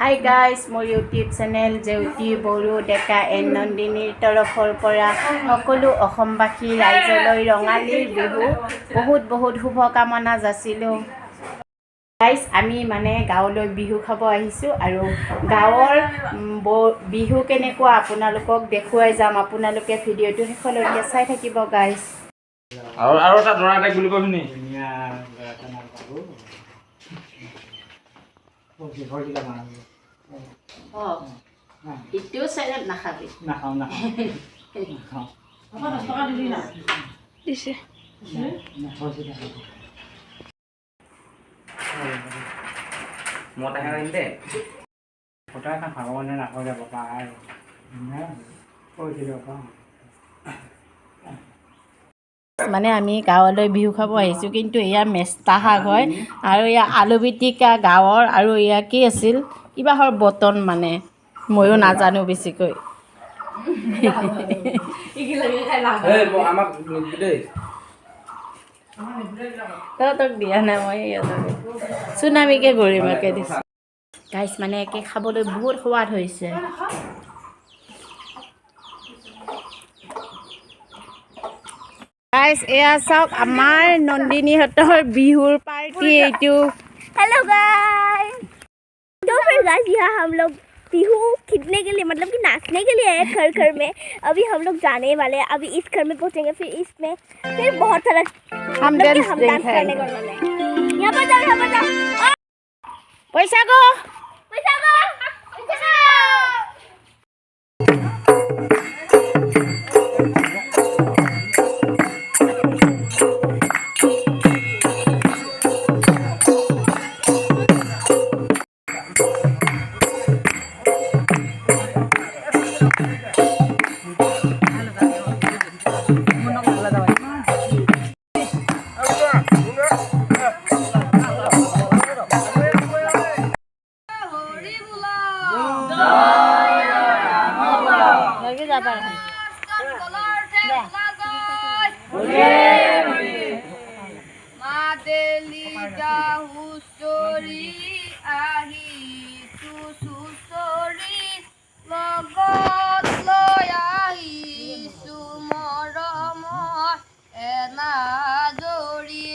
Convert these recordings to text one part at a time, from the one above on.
Hi guys, মোৰ YouTube channel জেউতি বড়ো ডেকা N নন্দিনীৰ তৰফৰ পৰা সকলো অসমবাসী ৰাইজলৈ ৰঙালীৰ বিহু বহুত শুভকামনা যাচিলোঁ। গাইজ আমি গাঁৱলৈ বিহু খাব আহিছোঁ আৰু গাঁৱৰ বিহু কেনেকুৱা আপোনালোকক দেখুৱাই যাম। আপোনালোকে ভিডিঅ'টো শেষলৈকে চাই থাকিব গাইজ। আৰু এটা দৰা এটা গুলি পাবি নি? ইটোও চাইডত নাখাবি। নাখাওঁ দিছে মতা খাই দে ফটা এখন খাব মানে নাখাব যাব পাৰে আমি গাঁৱলৈ বিহু খাব আহিছোঁ, কিন্তু এয়া মেষ্টা শাক হয় আৰু এয়া আলু পিটিকা গাঁৱৰ, আৰু এয়া কি আছিল কিবাহৰ বটন ময়ো নাজানো বেছিকৈ। তহঁতক দিয়া নাই, মই চুনামিকে গৰিমাকে দিছোঁ গাইজ। একে খাবলৈ বহুত সোৱাদ হৈছে। गाइस एया साउक हमार नंदिनी हतर बिहुर पार्टी एटू। हेलो गाइस, तो फिर गाइस यहाँ हम लोग बिहू खिदने के लिए मतलब कि नाचने के लिए आए घर घर में। अभी हम लोग जाने वाले हैं, अभी इस घर में पहुँचेंगे, फिर इसमें फिर बहुत सारा हम डांस करने वाले हैं। यहाँ पर जाओ पैसा को Hosore ahi susuri logot loyahi sumoromor enajori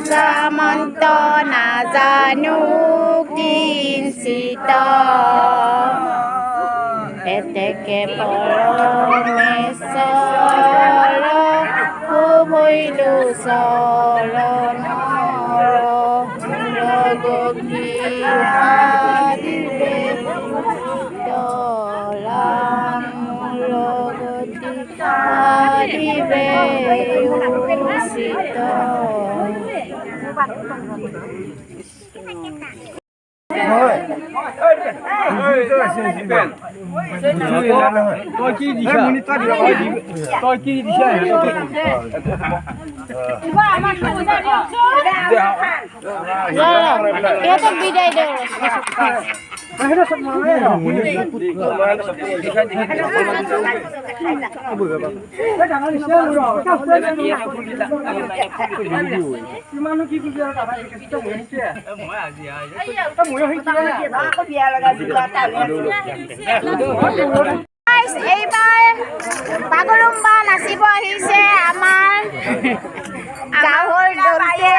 Samanto nazanu kinsita eteke paromesoro huboilu soronoro rogoki hadibe dola তই কি দিছা তই কি দিছা সিহঁতক বিদায় দিওঁ এইবাৰ বাগৰুম্বা নাচিব আহিছে আমাৰ গাঁৱৰ দলটোৱে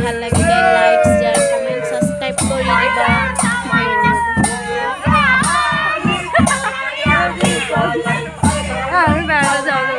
ভাল লাগিলে লাইক শ্বেয়াৰ কমেণ্ট ছাবস্ক্ৰাইব কৰি দিবা আমি বেড়াতে যাবো